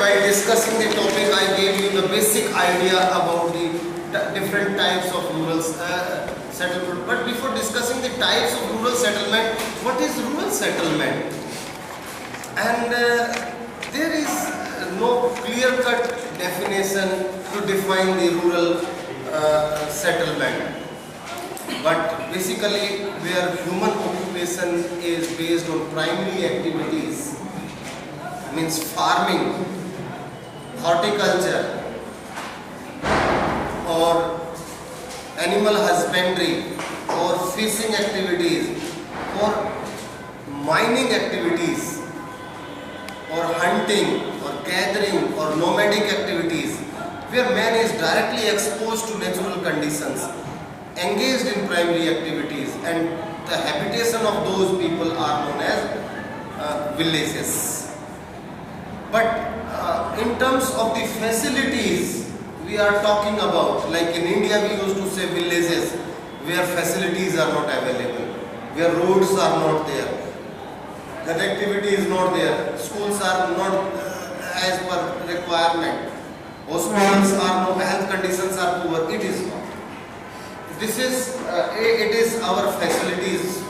by discussing the topic, I gave you the basic idea about the different types of rural settlement. But before discussing the types of rural settlement, what is rural settlement? And there is no clear-cut definition to define the rural settlement. But basically, where human occupation is based on primary activities, means farming, horticulture, or animal husbandry, or fishing activities, or mining activities, or hunting, or gathering, or nomadic activities, where man is directly exposed to natural conditions, engaged in primary activities, and the habitation of those people are known as villages. But in terms of the facilities we are talking about, like in India we used to say villages where facilities are not available, where roads are not there, connectivity is not there, schools are not as per requirement, hospitals are no, health conditions are poor. It is not. This is it is our facilities.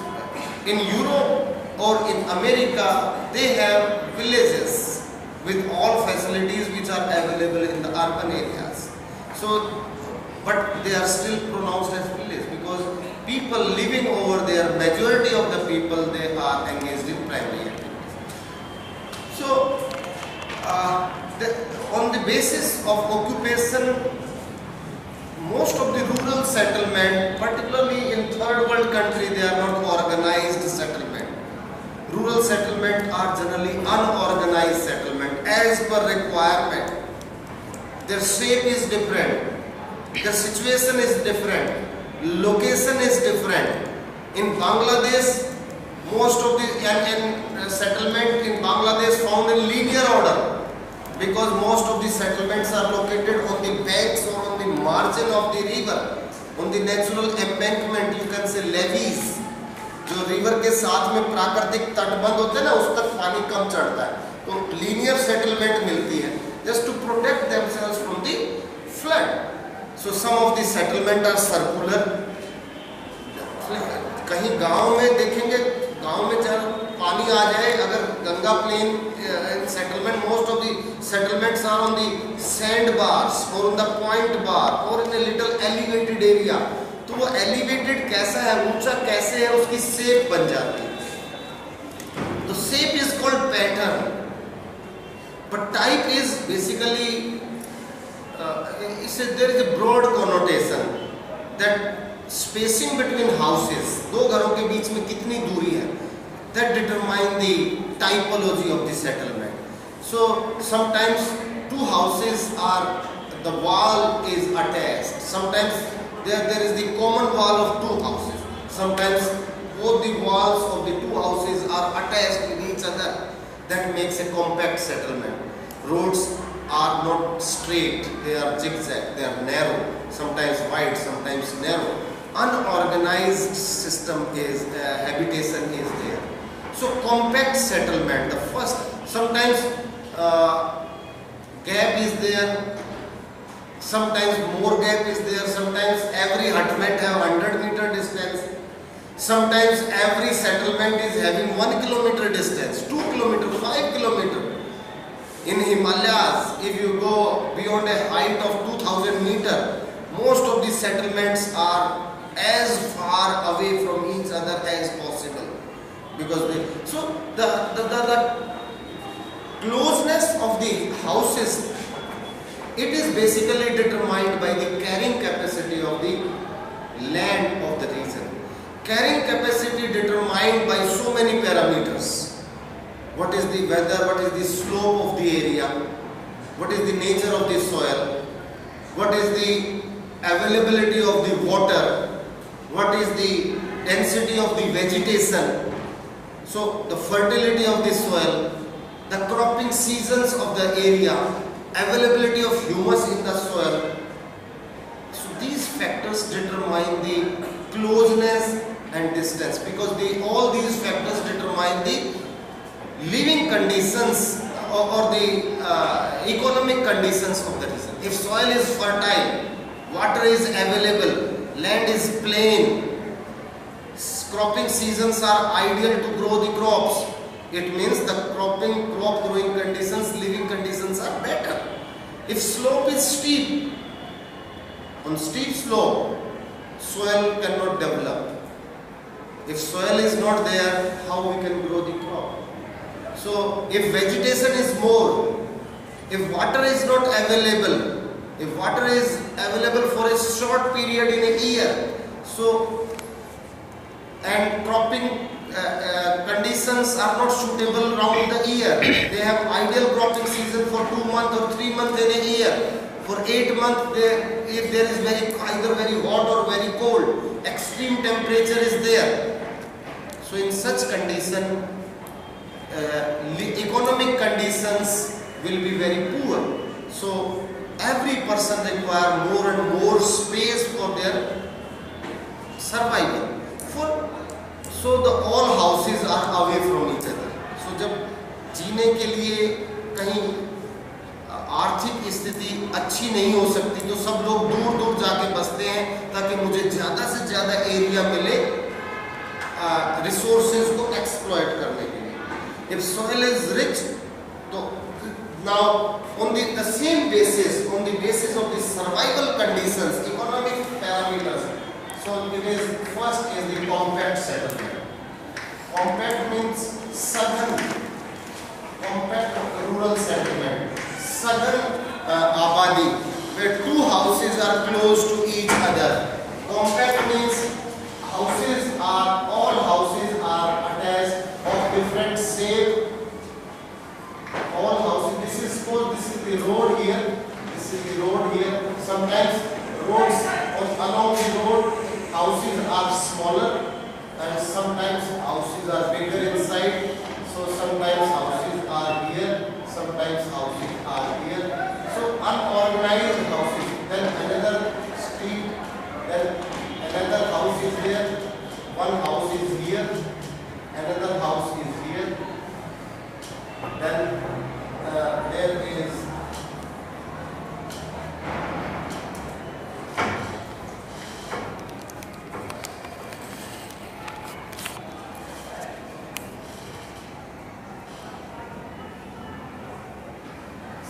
In Europe or in America, they have villages with all facilities which are available in the urban areas. So, but they are still pronounced as village because people living over there, majority of the people, they are engaged in primary activities. So, on the basis of occupation, most of the rural settlement, particularly in third world country, they are not organized settlement. Rural settlement are generally unorganized settlement as per requirement. Their shape is different, their situation is different, location is different. In Bangladesh, most of the settlement in Bangladesh found in linear order because most of the settlements are located on the banks or on the margin of the river, on the natural embankment, you can say levees. जो river के साथ में प्राकृतिक तटबंध होते हैं ना, उस तक पानी कम चढ़ता है, तो लीनियर सेटलमेंट मिलती है just to protect themselves from the flood. So some of the settlement are circular. कहीं गांव में देखेंगे, गांव में चाहे पानी आ जाए, अगर Ganga plain settlement, most of the settlements are on the sand bars or on the point bar or in a little elevated area. तो वो एलिवेटेड कैसा है, ऊंचा कैसे है, उसकी शेप बन जाती है. तो shape is called pattern, but type is basically इससे there is a broad connotation that spacing between houses, दो घरों के बीच में कितनी दूरी है, that determine the typology of the settlement. So sometimes two houses are, the wall is attached, sometimes there is the common wall of two houses. Sometimes both the walls of the two houses are attached with each other. That makes a compact settlement. Roads are not straight, they are zigzag, they are narrow, sometimes wide, sometimes narrow. Unorganized system is, habitation is there. So compact settlement, the first, sometimes gap is there, sometimes more gap is there, sometimes every hutment have 100-meter distance, sometimes every settlement is having 1 kilometer distance, 2 kilometer, 5 kilometer. In Himalayas, if you go beyond a height of 2000 meter, most of the settlements are as far away from each other as possible, because they, so the closeness of the houses, it is basically determined by the carrying capacity of the land of the region. Carrying capacity determined by so many parameters. What is the weather, what is the slope of the area, what is the nature of the soil, what is the availability of the water, what is the density of the vegetation, so the fertility of the soil, the cropping seasons of the area, availability of humus in the soil. So these factors determine the closeness and distance, because all these factors determine the living conditions or the economic conditions of the region. If soil is fertile, water is available, land is plain, cropping seasons are ideal to grow the crops. It means the crop growing conditions, living conditions are better. If slope is steep, on steep slope, soil cannot develop. If soil is not there, how we can grow the crop? So if vegetation is more, if water is not available, if water is available for a short period in a year, so and cropping conditions are not suitable around the year. They have ideal cropping season for 2 months or 3 months in a year. For 8 months, if there is either very hot or very cold, extreme temperature is there. So in such condition, economic conditions will be very poor. So every person require more and more space for their survival. So the all houses are away from each other. So जब जीने के लिए कहीं आर्थिक स्थिति अच्छी नहीं हो सकती, तो सब लोग दूर दूर जाके बसते हैं ताकि मुझे ज़्यादा से ज़्यादा एरिया मिले रिसोर्सेज को एक्सप्लॉइट करने के लिए. If soil is rich, तो now on the same basis, on the basis of the survival conditions, economic parameters. So it is first is the compact settlement. Compact means southern, compact rural settlement, southern abadi, where two houses are close to each other. Compact means all houses are attached of different shape. All houses. This is the road here. This is the road here. Sometimes roads along the road, houses are smaller, and sometimes houses are bigger inside. So sometimes houses are here, sometimes houses are here. So unorganized houses. Then another street, then another house is there. One house is here, another house is here. Then there is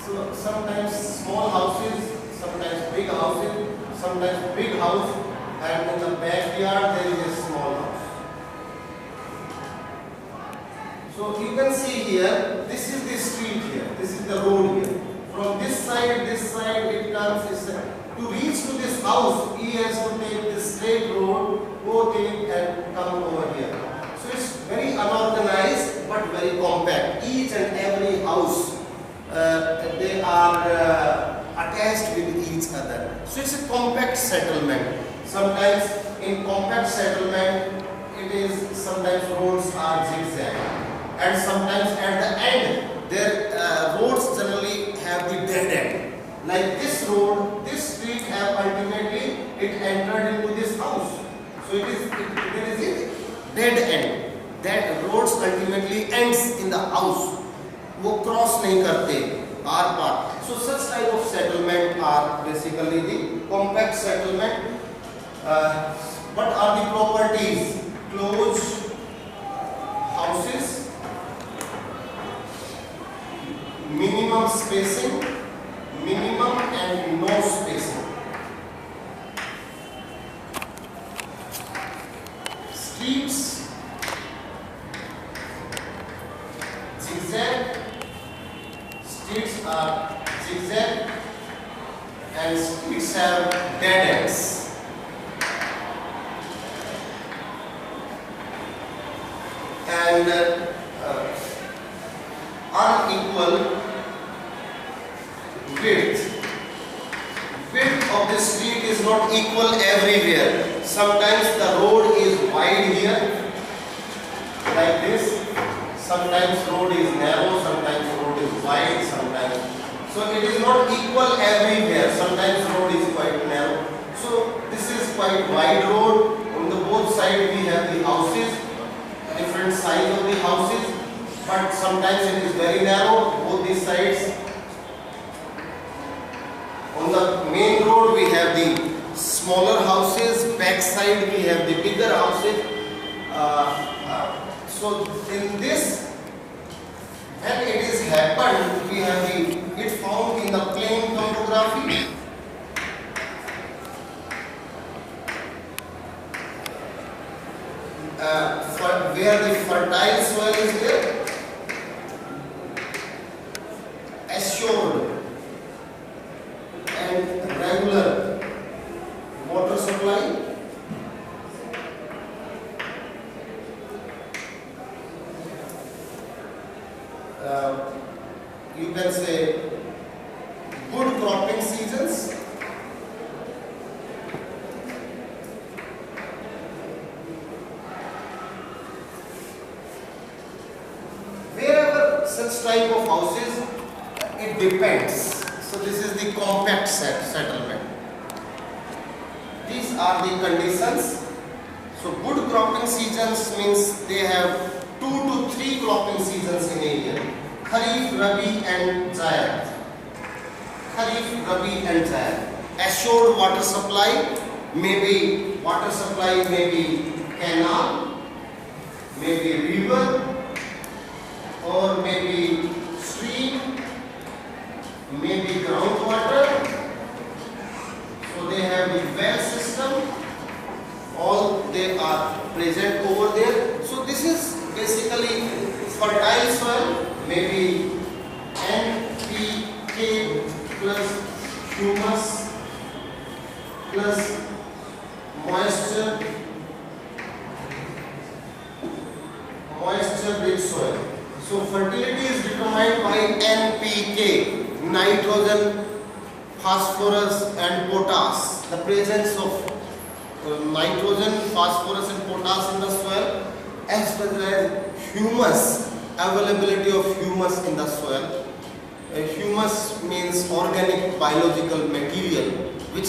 so sometimes small houses, sometimes big houses, sometimes big house, and in the backyard there is a small house. So you can see here, this is the street here, this is the road here. From this side it comes, to reach to this house, he has to take this straight road, go take and come over here. So it's very unorganized but very compact. Each and every house, they are attached with each other. So it's a compact settlement. Sometimes in compact settlement, sometimes roads are zigzag, and sometimes at the end, their roads generally have the dead end. Like this road, this street have ultimately it entered into this house. So there is a dead end. That roads ultimately ends in the house. वो cross नहीं करते आर पार. So such type of settlement are basically the compact settlement. What are the properties? Close houses, minimum spacing, minimum and no spacing. Streets, zigzag. Streets are zigzag, and streets have dead ends. And unequal width. Width of the street is not equal everywhere. Sometimes the road is wide here, like this. Sometimes road is narrow, sometimes road is wide, sometimes. So it is not equal everywhere. Sometimes road is quite narrow. So this is quite wide road. On the both sides we have the houses, different size of the houses. but sometimes it is very narrow, both these sides. On the main road we have the smaller houses, back side we have the bigger houses. So in this, when it is happened, we have it found in the plain topography. Where the fertile soil is there, assured and regular water supply, you can say good cropping seasons, wherever such type of houses, it depends. So this is the compact settlement. These are the conditions. So good cropping seasons means they have 2 to 3 cropping seasons in a year. Kharif, Rabi and Zaid. Kharif, Rabi and Zaid. Assured water supply, maybe canal, maybe river, or maybe stream, maybe groundwater. So they have the well system, all they are present over there. So this is basically fertile soil, maybe NPK plus humus plus moisture rich soil. So fertility is determined by NPK, nitrogen, phosphorus and potash. The presence of nitrogen, phosphorus and potash in the soil, as well as humus, availability of humus in the soil. Humus means organic biological material which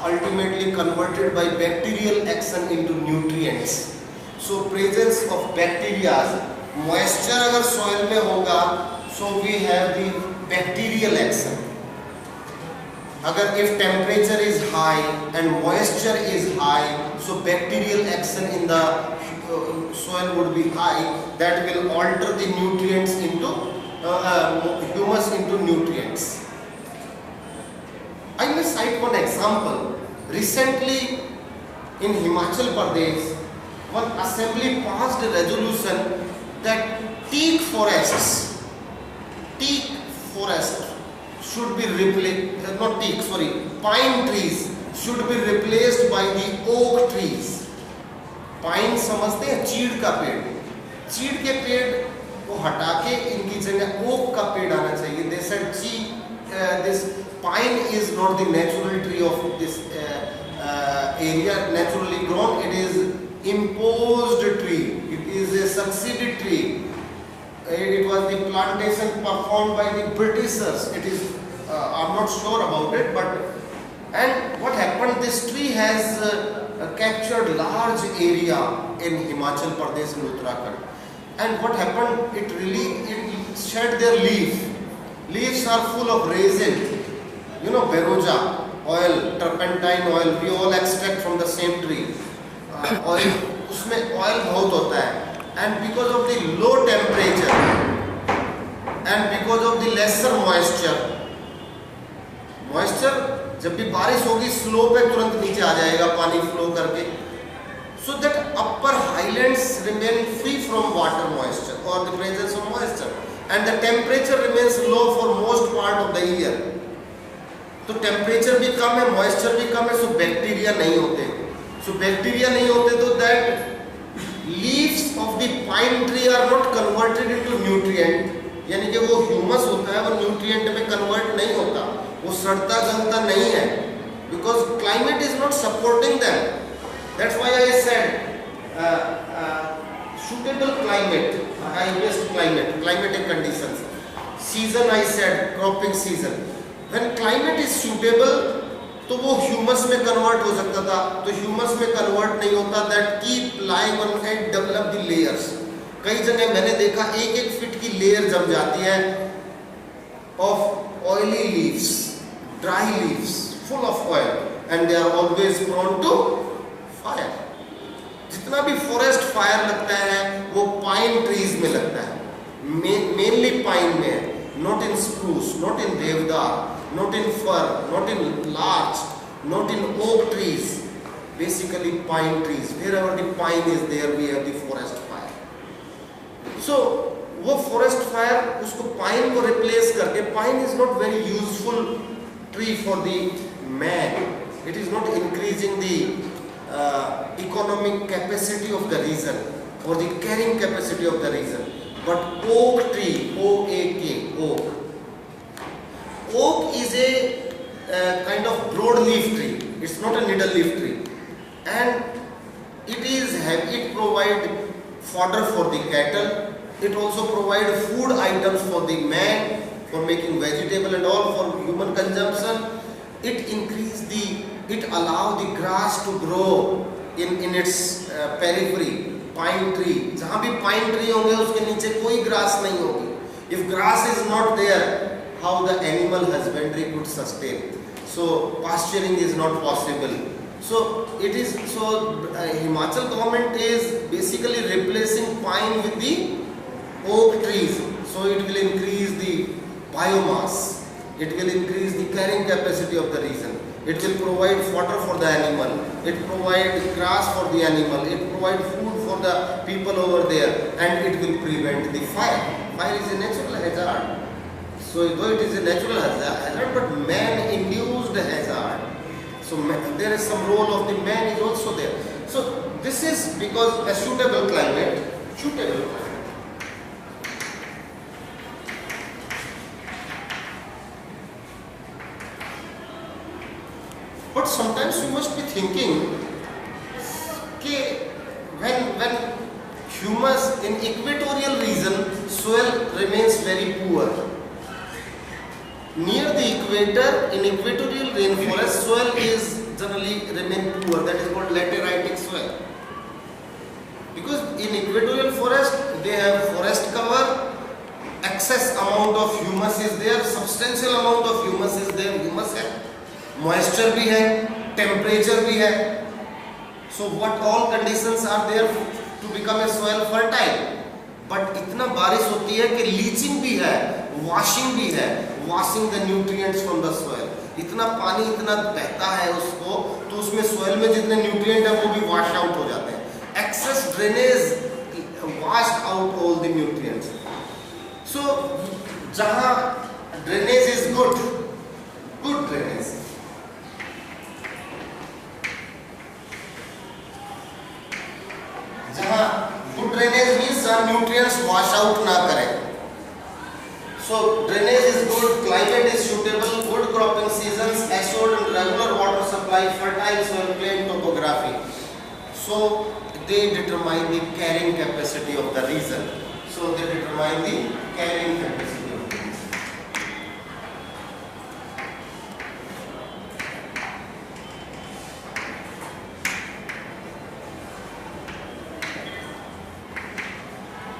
ultimately converted by bacterial action into nutrients. So presence of bacteria, moisture अगर soil में होगा, so we have the bacterial action. अगर if temperature is high and moisture is high, so bacterial action in the soil would be high. That will alter the nutrients into humus into nutrients. I will cite one example. Recently in Himachal Pradesh, one assembly passed a resolution that teak forest should be replaced, pine trees should be replaced by the oak trees. Pine समझते हैं चीड़ का पेड़, चीड़ के पेड़ को हटा के इनकी जगह ओक का पेड़ आना चाहिए. They said this pine is not the natural tree of this area, naturally grown. It is imposed tree. It is a succeeded tree. It was the plantation performed by the Britishers. It is I'm not sure about it, but and what happened? This tree has captured large area in Himachal Pradesh and Uttarakhand. And what happened? It shed their leaf. Leaves are full of resin. You know, beroja oil, turpentine oil. We all extract from the same tree. Oil, उसमें oil बहुत होता है. And because of the low temperature and because of the lesser moisture जब भी बारिश होगी slow पे तुरंत नीचे आ जाएगा पानी फ्लो करके. So that upper highlands remain free from water moisture or the presence of moisture, and the temperature remains low for most part of the year. तो temperature भी कम है, moisture भी कम है, so bacteria नहीं होते. So bacteria नहीं होते तो that leaves of the pine tree are not converted into nutrient. यानी कि वो ह्यूमस होता है वो न्यूट्रिएंट में कन्वर्ट नहीं होता, वो सड़ता गलता नहीं है, because climate is not supporting them. That's why I said suitable climate, highest climatic conditions. Season I said cropping season. When climate is suitable, तो वो ह्यूमस में कन्वर्ट हो सकता था, तो ह्यूमस में कन्वर्ट नहीं होता. That keep lying on and develop the layers. कई जगह मैंने देखा 1-1 फीट की लेयर जम जाती है of oily leaves, dry leaves full of oil, and they are always prone to fire. जितना भी फॉरेस्ट फायर लगता है वो पाइन ट्रीज में लगता है, मेनली पाइन में है, not in spruce, not in deodar, not in fir, not in larch, not in oak trees, basically pine trees. Wherever the pine is there we have the forest fire. So वो forest fire उसको pine को replace करके, pine is not very useful tree for the man. It is not increasing the economic capacity of the region or the carrying capacity of the region. But oak tree, O-A-K, oak. Oak is a kind of broadleaf tree. It's not a needle leaf tree. And it provide fodder for the cattle. It also provide food items for the man, for making vegetable and all for human consumption. It allow the grass to grow in its periphery. Pine tree, जहाँ भी pine tree होंगे उसके नीचे कोई grass नहीं होगी. If grass is not there, how the animal husbandry could sustain? So pasturing is not possible. So Himachal government is basically replacing pine with the oak trees. So it will increase the biomass. It will increase the carrying capacity of the region. It will provide fodder for the animal. It provide grass for the animal. It provide food for the people over there, and it will prevent the fire. Fire is a natural hazard. So though it is a natural hazard, but man-induced hazard. So there is some role of the man is also there. So this is because a suitable climate. But sometimes you must be thinking that when humus in equatorial region, soil remains very poor. Near the equator, in equatorial rainforest, soil is generally remain poor. That is called lateritic soil. Because in equatorial forest, they have forest cover, excess amount of humus is there, substantial amount of humus is there. Humus है, moisture भी है, temperature भी है. So what all conditions are there to become a soil fertile? But इतना बारिश होती है कि लीचिंग भी है, वॉशिंग भी है, washing the nutrients from the soil. इतना पानी इतना बहता है उसको, तो उसमें soil में जितने nutrient है वो भी wash out हो जाते हैं. Excess drainage washed out all the nutrients. So जहाँ drainage is good drainage. जहाँ good drainage means nutrients wash out ना करें. So drainage is good, climate is suitable, good cropping seasons, assured and regular water supply, fertile soil, plain topography. So they determine the carrying capacity of the region. So they determine the carrying capacity of the region.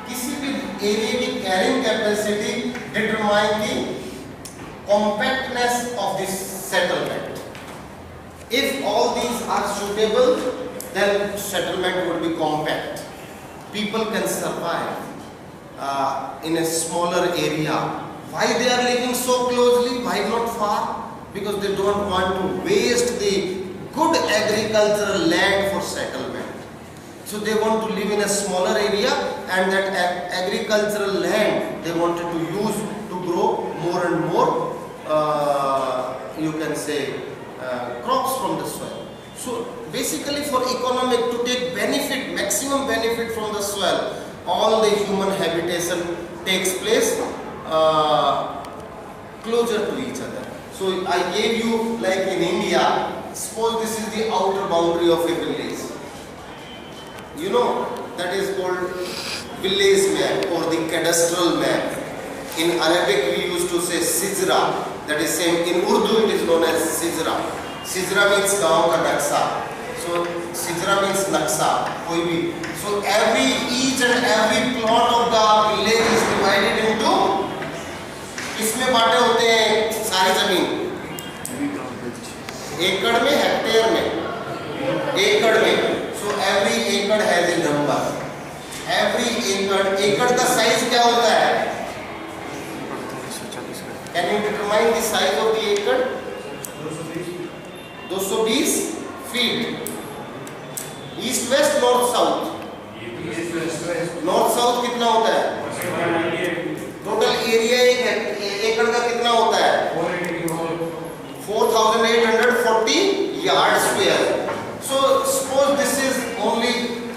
किसी भी area की carrying capacity determine the compactness of this settlement. If all these are suitable, then settlement would be compact. People can survive in a smaller area. Why they are living so closely? Why not far? Because they don't want to waste the good agricultural land for settlement. So they want to live in a smaller area, and that agricultural land they wanted to use to grow more and more, you can say, crops from the soil. So basically for economic to take benefit, maximum benefit from the soil, all the human habitation takes place closer to each other. So I gave you, like in India, suppose this is the outer boundary of a village. You know, that is called village map or the cadastral map. In Arabic we used to say Sijra, that is same. In Urdu it is known as Sijra. Sijra means गाँव का नक्शा. So Sijra means नक्शा कोई भी, so each and every plot of the village is divided into, किसमें बांटे होते हैं सारी जमीन? एकड़ में, हेक्टेयर में, एकड़ में। so every acre has a number, every एकड़ का साइज क्या होता है? Can you determine the size of the acre? 220 feet. East west, north south? North south कितना होता है? टोटल एरिया एक एकड़ का कितना होता है? 4840 yard square. So suppose this is only,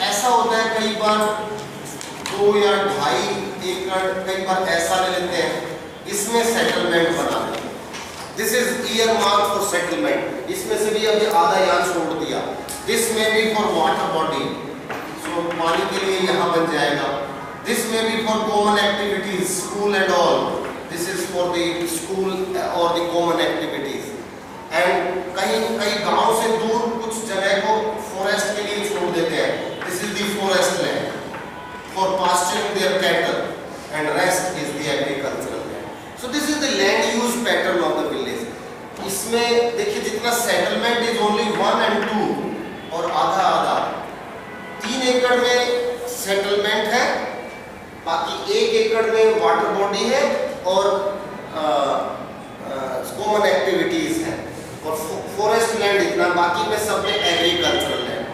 ऐसा होता है कई बार 2 या 2.5 एकड़, कई बार ऐसा ले लेते हैं, इसमें सेटलमेंट बनाते हैं। This is year mark for settlement, इसमें से भी अभी आधा यहाँ छोड़ दिया। दिस में भी फॉर वाटर बॉडी, सो पानी के लिए यहाँ बन जाएगा। दिस में भी for common activities, school and all, this is for the school और द कॉमन एक्टिविटीज। एंड कई गांव से दूर कुछ जगह को फॉरेस्ट के लिए छोड़ देते हैं, this is the forest land for pasturing their cattle and rest is the agricultural land. So this is the land use pattern of the village. इसमें देखिए जितना सेटलमेंट इज ओनली 1 and 2 और आधा आधा, 3 एकड़ में सेटलमेंट है, बाकी 1 एकड़ में वाटर बॉडी है और कॉमन एक्टिविटीज है, और फॉरेस्ट लैंड इतना, बाकी में सब में एग्रीकल्चरल लैंड।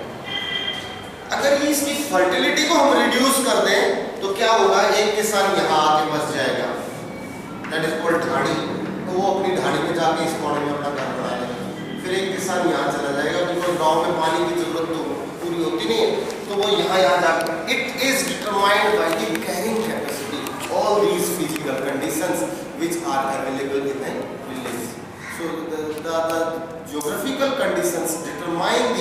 अगर इसकी फर्टिलिटी को हम रिड्यूस कर दें तो क्या होगा? एक किसान यहाँ आके बस जाएगा, दैट इज कॉल्ड ढाड़ी, तो वो अपनी ढाड़ी में जाके इस कोने में अपना घर बना लेगा। फिर एक किसान यहाँ चला जाएगा, बिकॉज गाँव में पानी की जरूरत तो पूरी होती नहीं है, तो वो यहाँ जाकर, it is determined by the carrying capacity, all these physical conditions which are available in a village. So the geographical conditions determine the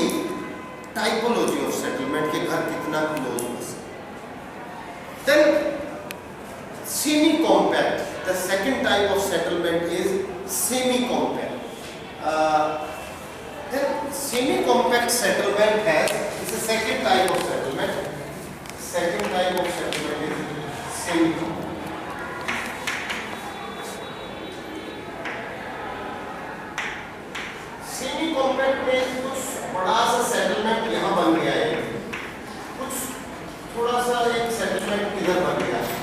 typology of settlement, के घर कितना क्लोज हो सकते। Then semi compact, the second type of settlement is semi-compact. Then semi-compact settlement is the second type of settlement. Second type of settlement is semi-compact. Semi-compact में कुछ बड़ा सा settlement यहाँ बन गया है, कुछ थोड़ा सा एक सेटलमेंट इधर बन गया है,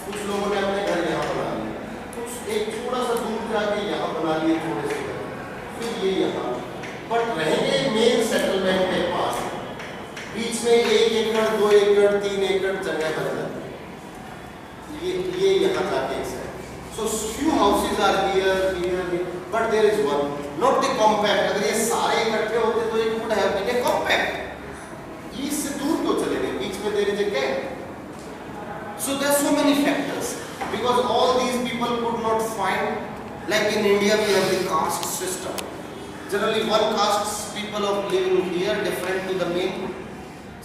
कुछ लोगों ने अपने घर यहाँ बना लिए, कुछ एक थोड़ा सा दूर जाके यहाँ बना लिए थोड़े से घर, फिर ये यहाँ, बट रहेंगे मेन सेटलमेंट के पास, बीच में 1 एकड़ 2 एकड़ 3 एकड़ जगह बन जाती है, ये यहाँ जाके एक है। So few houses are here, but there is one, not the compact. अगर ये सारे इकट्ठे होते तो एक would have been a compact, इससे दूर तो चले गए, बीच में there is a gap. So there are so many factors, because all these people could not find, like in India we have the caste system. Generally one caste people of living here different to the main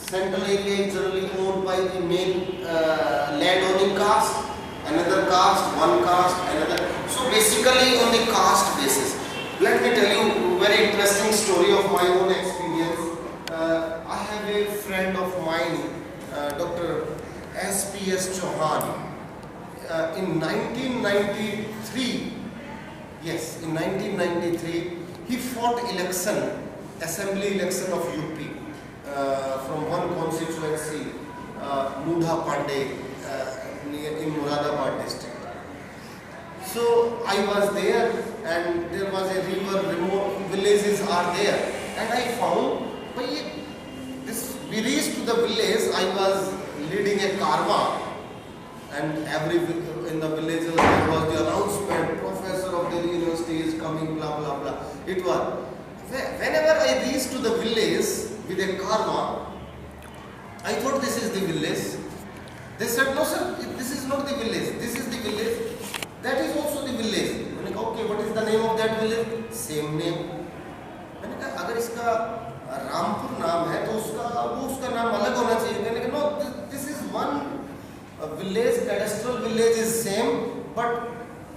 central area is generally owned by the main land owning caste, another caste, one caste, another. So basically on the caste basis. Let me tell you a very interesting story of my own experience. I have a friend of mine, Dr. S.P.S. Chauhan, in 1993, yes, in 1993, he fought election, assembly election of UP, from one constituency, Mudha Pandey, in Moradabad district. So I was there, and there was a river, remote villages are there, and I found, we reached to the village, I was leading a karma, and in the villages there was the announcement, professor of the university is coming, blah blah blah. It was, whenever I reached to the village with a karma, I thought this is the village. They said, no sir, this is not the village, this is the village, that is also the village. मैंने कहा okay, what is the name of that village? Same name. मैंने कहा अगर इसका रामपुर नाम है तो उसका नाम अलग होना चाहिए। मैंने कहा no, this is one village, cadastral village is same, but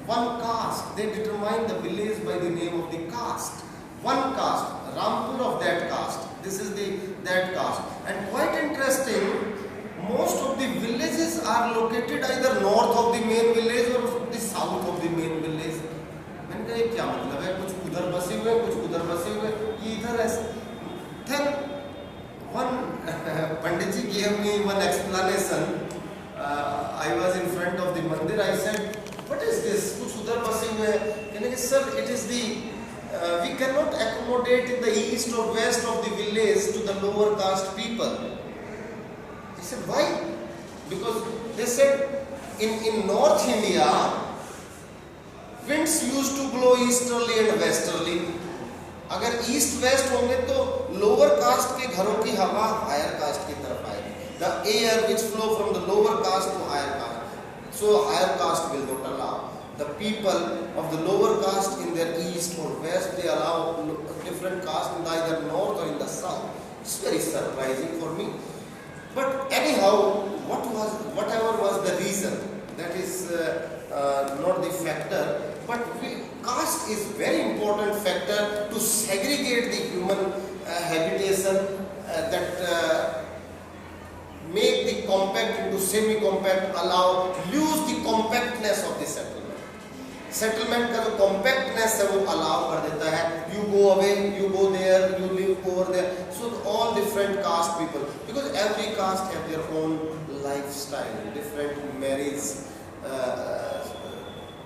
one caste, they determine the village by the name of the caste. One caste, Rampur of that caste. This is that caste. And quite interesting, most of the villages are located either north of the main village or the south of the main village. मैंने कहा ये क्या मतलब है, कुछ उधर बसे हुए कुछ उधर बसे हुए, ये इधर ऐसे. Then one Pandit ji gave me one explanation. I was in front of the mandir. I said, what is this? कुछ उधर बसे हुए हैं. कहने के sir, it is the we cannot accommodate in the east or west of the village to the lower caste people. I said, why? Because they said in North India, winds used to blow easterly and westerly. अगर east west होंगे तो lower caste के घरों की हवा higher cast की तरफ आएगी. The air which flow from the lower caste to higher caste. So higher caste will not allow. The people of the lower caste in their east or west, they allow different caste in either north or in the south. It's very surprising for me. But anyhow, whatever was the reason, that is not the factor. But caste is very important factor to segregate the human habitation, that make the compact into semi-compact, allow lose the compactness of the settlement. Settlement का जो compactness है वो allow कर देता है. You go away, you go there, you live over there. So all different caste people, because every caste have their own lifestyle, different marriage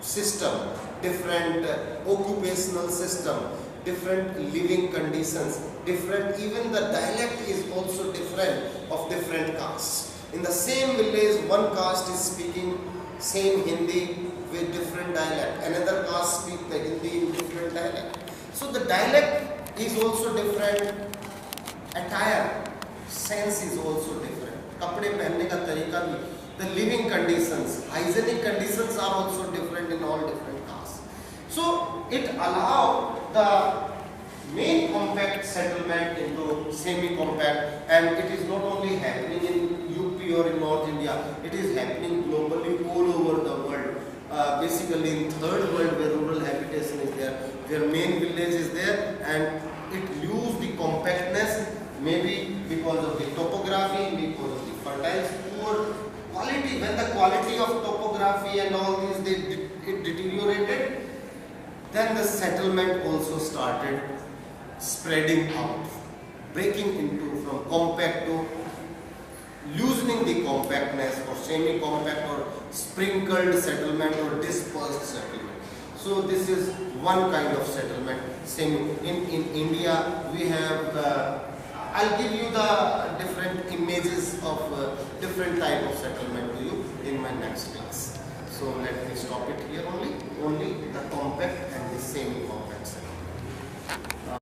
system, different occupational system, different living conditions, different, even the dialect is also different of different castes. In the same village, one caste is speaking same Hindi with different dialect, another caste speak the Hindi in different dialect. So the dialect is also different, attire, sense is also different, कपड़े पहनने का तरीका भी, the living conditions, hygienic conditions are also different in all different castes. So it allows the main compact settlement into semi-compact, and it is not only happening in UP or in North India, it is happening globally all over the world. Basically in third world where rural habitation is there, where main village is there, and it lose the compactness, maybe because of the topography, because of the fertile, poor quality. When the quality of topography and all these it deteriorated, then the settlement also started spreading out, breaking into from compact to loosening the compactness, or semi-compact or sprinkled settlement or dispersed settlement. So this is one kind of settlement. In India we have I'll give you the different images of different type of settlement to you in my next class. So let me stop it here only the compact and the semi-compact settlement.